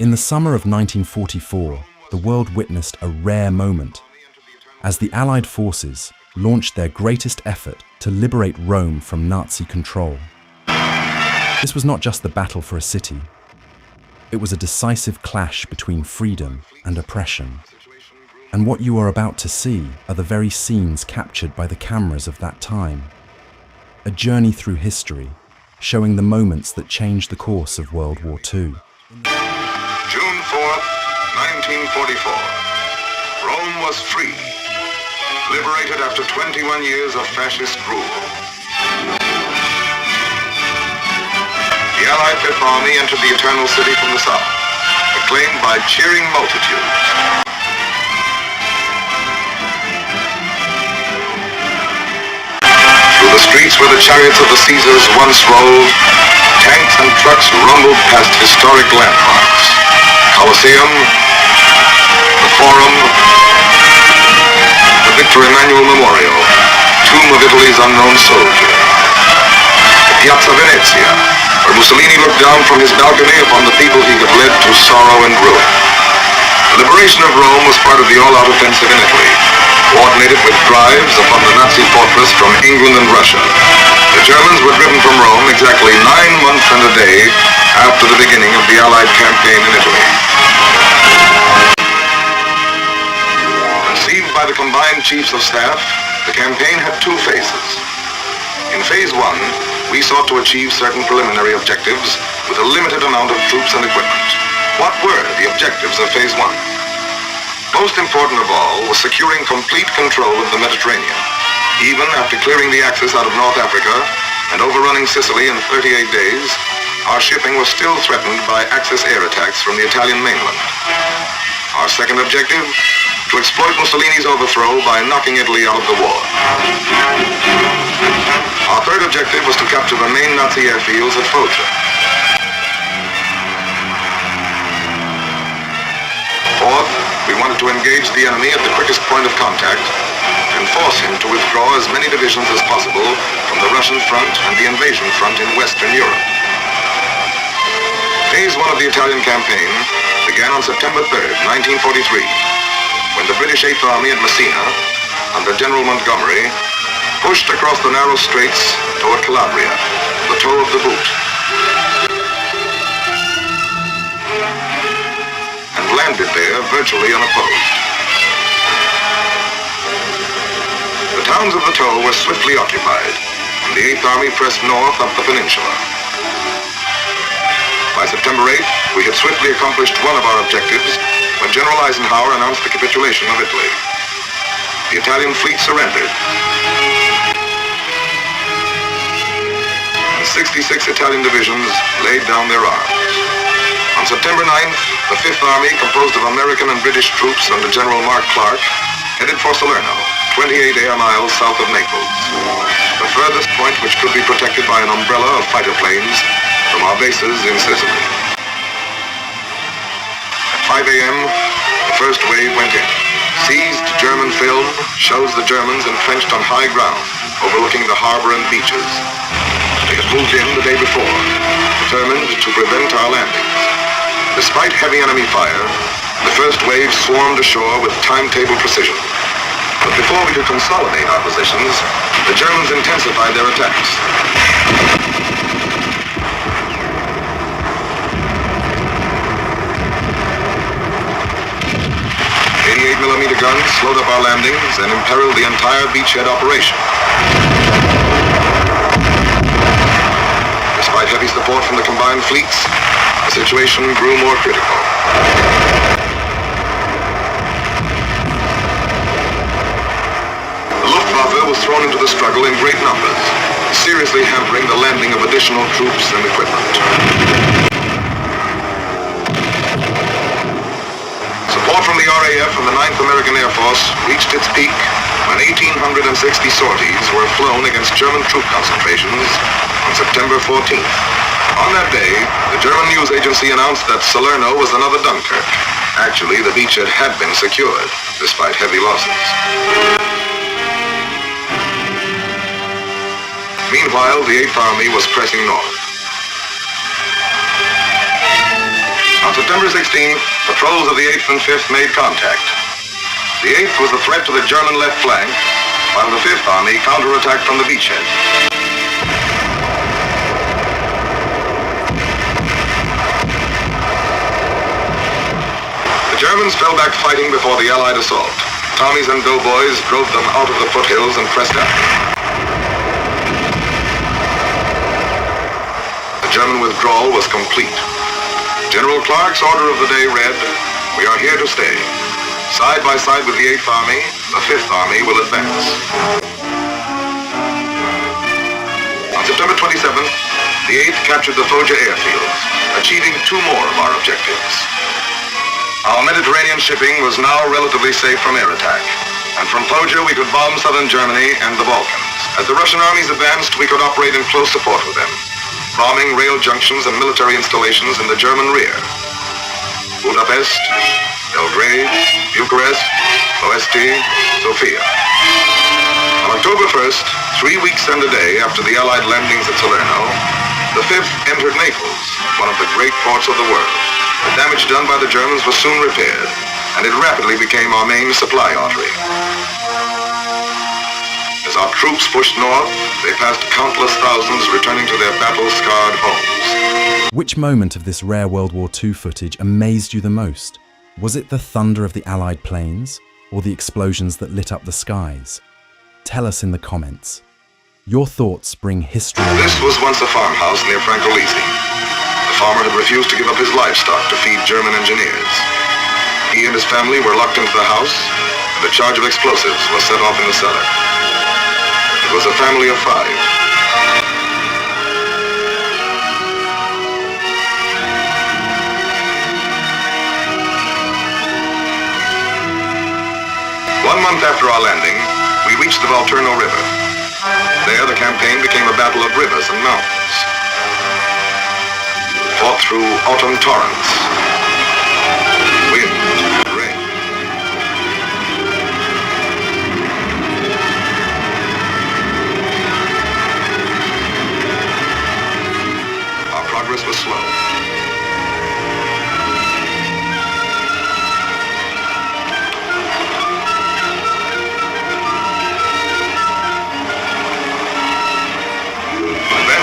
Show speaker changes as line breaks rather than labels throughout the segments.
In the summer of 1944, the world witnessed a rare moment as the Allied forces launched their greatest effort to liberate Rome from Nazi control. This was not just the battle for a city. It was a decisive clash between freedom and oppression. And what you are about to see are the very scenes captured by the cameras of that time. A journey through history, showing the moments that changed the course of World War II.
June 4th, 1944. Rome was free, liberated after 21 years of fascist rule. The Allied Fifth Army entered the Eternal City from the south, acclaimed by cheering multitudes. Through the streets where the chariots of the Caesars once rolled, tanks and trucks rumbled past historic landmarks. Colosseum, the Forum, the Victor Emmanuel Memorial, tomb of Italy's unknown soldier. The Piazza Venezia, where Mussolini looked down from his balcony upon the people he had led to sorrow and ruin. The liberation of Rome was part of the all-out offensive in Italy, coordinated with drives upon the Nazi fortress from England and Russia. The Germans were driven from Rome exactly 9 months and a day after the beginning of the Allied campaign in Italy. Conceived by the combined chiefs of staff, the campaign had 2 phases. In phase 1, we sought to achieve certain preliminary objectives with a limited amount of troops and equipment. What were the objectives of phase 1? Most important of all was securing complete control of the Mediterranean. Even after clearing the Axis out of North Africa and overrunning Sicily in 38 days, our shipping was still threatened by Axis air attacks from the Italian mainland. Our second objective, to exploit Mussolini's overthrow by knocking Italy out of the war. Our third objective was to capture the main Nazi airfields at Foggia. Fourth, we wanted to engage the enemy at the quickest point of contact and force him to withdraw as many divisions as possible from the Russian front and the invasion front in Western Europe. Phase 1 of the Italian campaign began on September 3rd, 1943, when the British Eighth Army at Messina, under General Montgomery, pushed across the narrow straits toward Calabria, the toe of the boot, and landed there virtually unopposed. The towns of the toe were swiftly occupied, and the Eighth Army pressed north up the peninsula. By September 8th, we had swiftly accomplished one of our objectives when General Eisenhower announced the capitulation of Italy. The Italian fleet surrendered, and 66 Italian divisions laid down their arms. On September 9th, the Fifth Army, composed of American and British troops under General Mark Clark, headed for Salerno, 28 air miles south of Naples, the furthest point which could be protected by an umbrella of fighter planes from our bases in Sicily. At 5 a.m., the first wave went in. Seized German film shows the Germans entrenched on high ground, overlooking the harbor and beaches. They had moved in the day before, determined to prevent our landings. Despite heavy enemy fire, the first wave swarmed ashore with timetable precision. But before we could consolidate our positions, the Germans intensified their attacks. 88mm guns slowed up our landings and imperiled the entire beachhead operation. Despite heavy support from the combined fleets, the situation grew more critical. The Luftwaffe was thrown into the struggle in great numbers, seriously hampering the landing of additional troops and equipment. Support from the RAF and the 9th American Air Force reached its peak when 1,860 sorties were flown against German troop concentrations on September 14th. On that day, the German news agency announced that Salerno was another Dunkirk. Actually, the beachhead had been secured, despite heavy losses. Meanwhile, the Eighth Army was pressing north. On September 16th, patrols of the 8th and 5th made contact. The 8th was a threat to the German left flank, while the 5th Army counterattacked from the beachhead. The Germans fell back fighting before the Allied assault. Tommies and doughboys drove them out of the foothills and pressed out. The German withdrawal was complete. General Clark's order of the day read, "We are here to stay. Side by side with the 8th Army, the 5th Army will advance." On September 27th, the 8th captured the Fallujah airfields, achieving 2 more of our objectives. Our Mediterranean shipping was now relatively safe from air attack, and from Fallujah we could bomb southern Germany and the Balkans. As the Russian armies advanced, we could operate in close support with them, bombing rail junctions and military installations in the German rear. Budapest, Belgrade, Bucharest, Ploesti, Sofia. On October 1st, 3 weeks and a day after the Allied landings at Salerno, the 5th entered Naples, one of the great ports of the world. The damage done by the Germans was soon repaired, and it rapidly became our main supply artery. As our troops pushed north, they passed countless thousands returning to their battle-scarred homes.
Which moment of this rare World War II footage amazed you the most? Was it the thunder of the Allied planes, or the explosions that lit up the skies? Tell us in the comments. Your thoughts bring history.
This was once a farmhouse near Francolisi. The farmer had refused to give up his livestock to feed German engineers. He and his family were locked into the house, and a charge of explosives was set off in the cellar. It was a family of 5. One month after our landing, we reached the Volturno River. There, the campaign became a battle of rivers and mountains, fought through autumn torrents, wind, rain. Our progress was slow.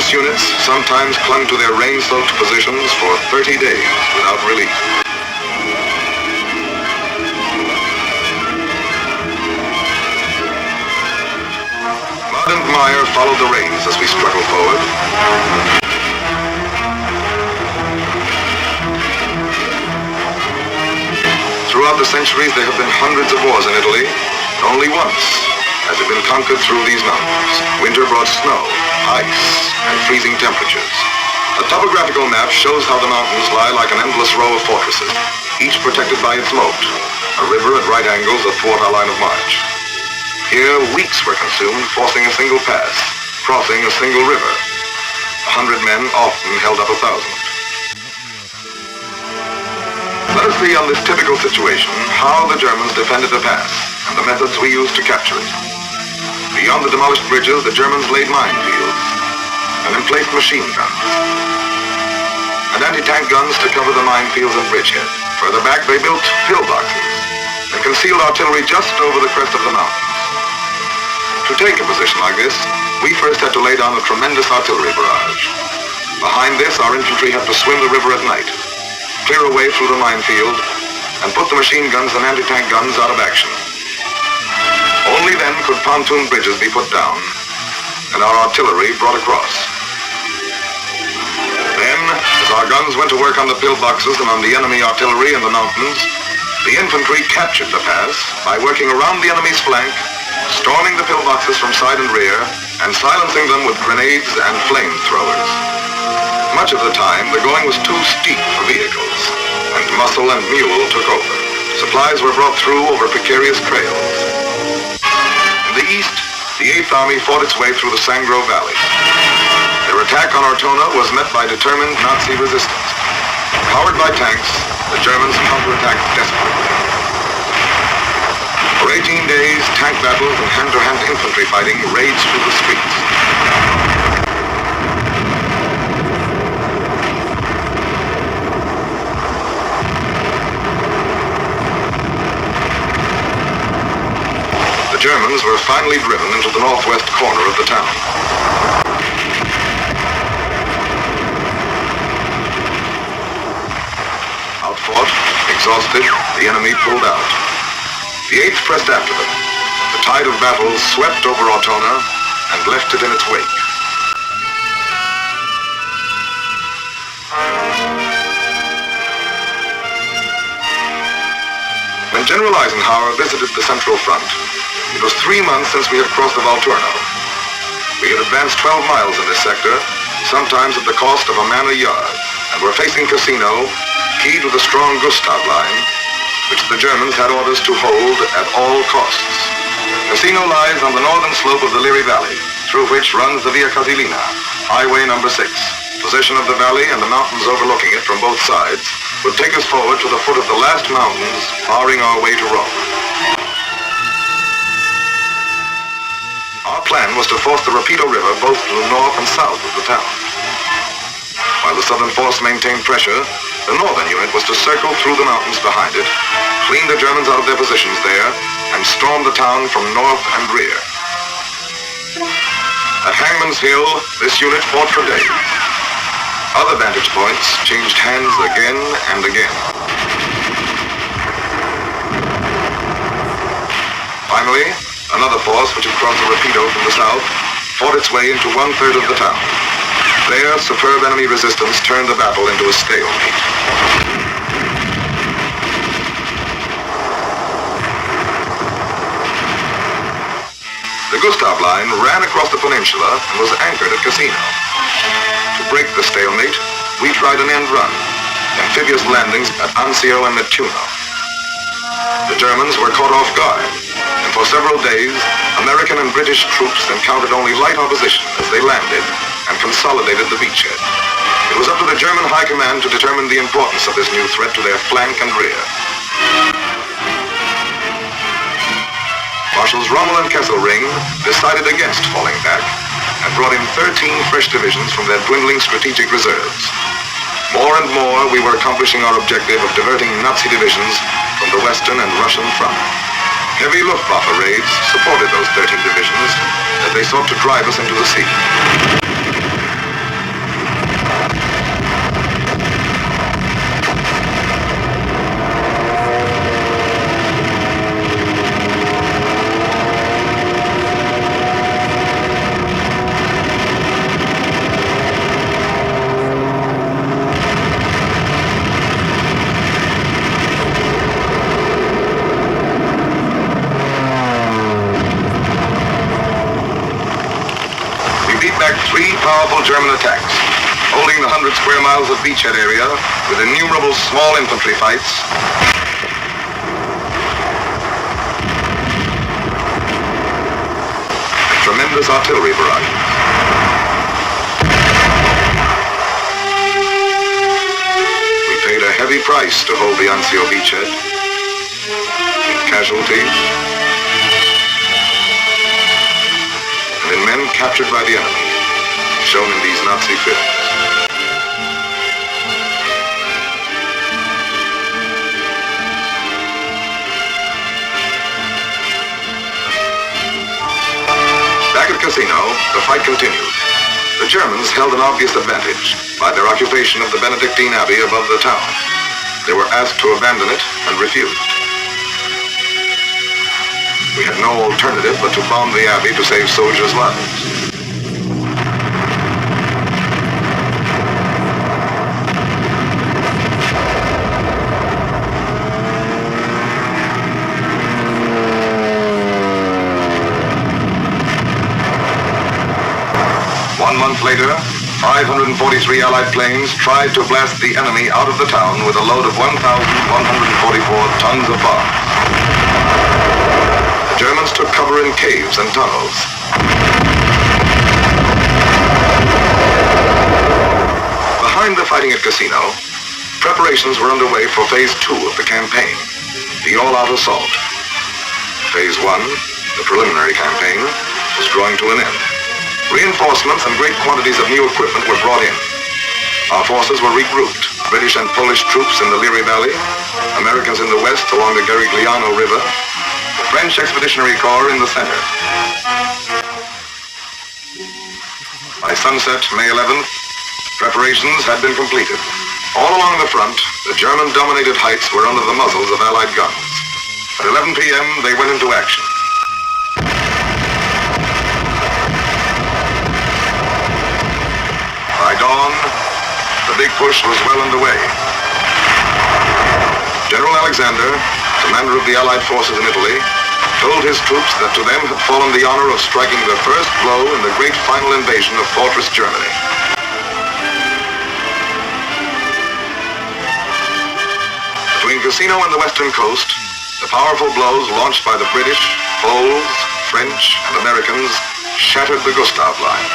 Units sometimes clung to their rain-soaked positions for 30 days without relief. Mud and mire followed the rains as we struggled forward. Throughout the centuries, there have been hundreds of wars in Italy. Only once has it been conquered through these mountains. Winter brought snow, ice, and freezing temperatures. A topographical map shows how the mountains lie like an endless row of fortresses, each protected by its moat, a river at right angles athwart our line of march. Here, weeks were consumed forcing a single pass, crossing a single river. 100 men often held up 1,000. Let us see on this typical situation how the Germans defended the pass and the methods we used to capture it. Beyond the demolished bridges, the Germans laid minefields and emplaced machine guns and anti-tank guns to cover the minefields and bridgehead. Further back, they built pillboxes and concealed artillery just over the crest of the mountains. To take a position like this, we first had to lay down a tremendous artillery barrage. Behind this, our infantry had to swim the river at night, clear a way through the minefield, and put the machine guns and anti-tank guns out of action. Only then could pontoon bridges be put down and our artillery brought across. Then, as our guns went to work on the pillboxes and on the enemy artillery in the mountains, the infantry captured the pass by working around the enemy's flank, storming the pillboxes from side and rear, and silencing them with grenades and flamethrowers. Much of the time, the going was too steep for vehicles, and muscle and mule took over. Supplies were brought through over precarious trails. In the east, the 8th Army fought its way through the Sangro Valley. Their attack on Ortona was met by determined Nazi resistance. Powered by tanks, the Germans counterattacked desperately. For 18 days, tank battles and hand-to-hand infantry fighting raged through the streets. Germans were finally driven into the northwest corner of the town. Outfought, exhausted, the enemy pulled out. The 8th pressed after them. The tide of battle swept over Ortona and left it in its wake. When General Eisenhower visited the Central Front, it was 3 months since we had crossed the Volturno. We had advanced 12 miles in this sector, sometimes at the cost of a man a yard, and were facing Cassino, keyed with a strong Gustav line, which the Germans had orders to hold at all costs. Cassino lies on the northern slope of the Liri Valley, through which runs the Via Casilina, Highway number 6. Possession of the valley and the mountains overlooking it from both sides would take us forward to the foot of the last mountains, barring our way to Rome. Our plan was to force the Rapido River both to the north and south of the town. While the southern force maintained pressure, the northern unit was to circle through the mountains behind it, clean the Germans out of their positions there, and storm the town from north and rear. At Hangman's Hill, this unit fought for days. Other vantage points changed hands again and again. Finally, another force which had crossed the Rapido from the south fought its way into 1/3 of the town. There, superb enemy resistance turned the battle into a stalemate. The Gustav line ran across the peninsula and was anchored at Cassino. To break the stalemate, we tried an end run, amphibious landings at Anzio and Nettuno. The Germans were caught off guard, and for several days, American and British troops encountered only light opposition as they landed and consolidated the beachhead. It was up to the German High Command to determine the importance of this new threat to their flank and rear. Marshals Rommel and Kesselring decided against falling back and brought in 13 fresh divisions from their dwindling strategic reserves. More and more, we were accomplishing our objective of diverting Nazi divisions from the Western and Russian front. Heavy Luftwaffe raids supported those 13 divisions as they sought to drive us into the sea. Three powerful German attacks, holding the 100 square miles of beachhead area with innumerable small infantry fights, and tremendous artillery barrages. We paid a heavy price to hold the Anzio beachhead, in casualties, and in men captured by the enemy, shown in these Nazi films. Back at Cassino, the fight continued. The Germans held an obvious advantage by their occupation of the Benedictine Abbey above the town. They were asked to abandon it and refused. We had no alternative but to bomb the abbey to save soldiers' lives. Later, 543 Allied planes tried to blast the enemy out of the town with a load of 1,144 tons of bombs. The Germans took cover in caves and tunnels. Behind the fighting at Cassino, preparations were underway for Phase 2 of the campaign, the all-out assault. Phase 1, the preliminary campaign, was drawing to an end. Reinforcements and great quantities of new equipment were brought in. Our forces were regrouped, British and Polish troops in the Liri Valley, Americans in the west along the Garigliano River, French Expeditionary Corps in the center. By sunset, May 11th, preparations had been completed. All along the front, the German-dominated heights were under the muzzles of Allied guns. At 11 p.m., they went into action. By dawn, the big push was well underway. General Alexander, commander of the Allied forces in Italy, told his troops that to them had fallen the honor of striking the first blow in the great final invasion of Fortress Germany. Between Cassino and the western coast, the powerful blows launched by the British, Poles, French, and Americans shattered the Gustav Line.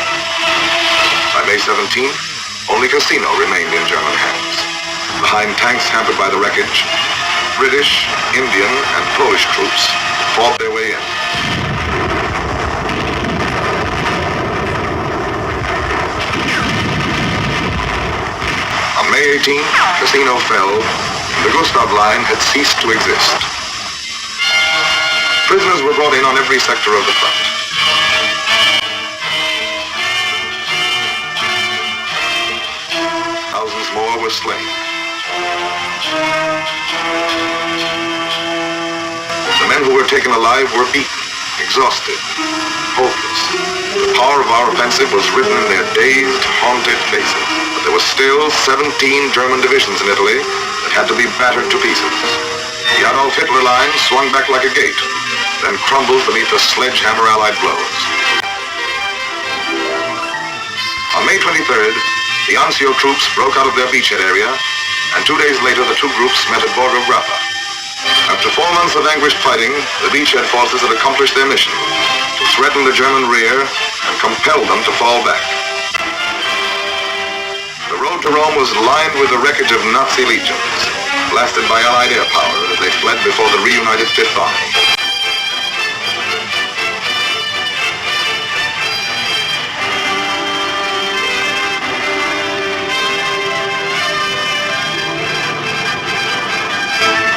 By May 17th, only Cassino remained in German hands. Behind tanks hampered by the wreckage, British, Indian, and Polish troops fought their way in. On May 18th, Cassino fell, and the Gustav Line had ceased to exist. Prisoners were brought in on every sector of the front. Thousands more were slain. The men who were taken alive were beaten, exhausted, hopeless. The power of our offensive was written in their dazed, haunted faces. But there were still 17 German divisions in Italy that had to be battered to pieces. The Adolf Hitler line swung back like a gate, then crumbled beneath the sledgehammer Allied blows. On May 23rd, the Anzio troops broke out of their beachhead area, and 2 days later the two groups met at Borgo Grappa. After 4 months of anguished fighting, the beachhead forces had accomplished their mission, to threaten the German rear and compel them to fall back. The road to Rome was lined with the wreckage of Nazi legions, blasted by Allied air power as they fled before the reunited Fifth Army.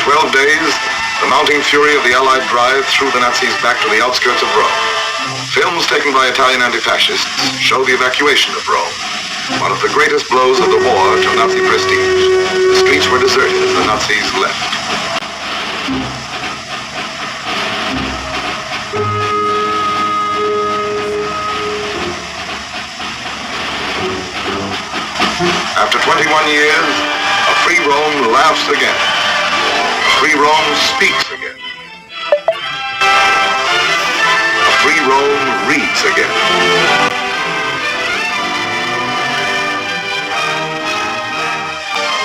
In 12 days, the mounting fury of the Allied drive threw the Nazis back to the outskirts of Rome. Films taken by Italian anti-fascists show the evacuation of Rome, one of the greatest blows of the war to Nazi prestige. The streets were deserted as the Nazis left. After 21 years, a free Rome laughs again. Free Rome speaks again. A free Rome reads again.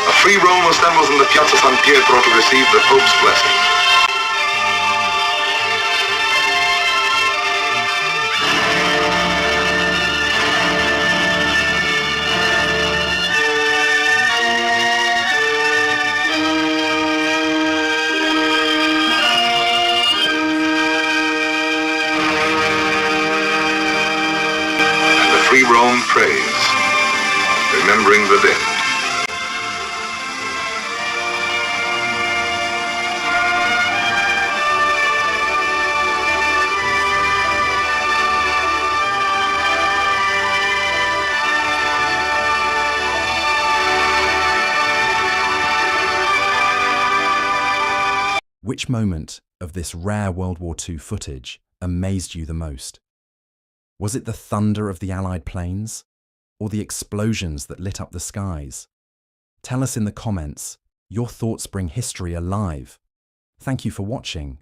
A free Rome assembles in the Piazza San Pietro to receive the Pope's blessing. Free Rome prays, remembering the dead.
Which moment of this rare World War II footage amazed you the most? Was it the thunder of the Allied planes, or the explosions that lit up the skies? Tell us in the comments. Your thoughts bring history alive. Thank you for watching.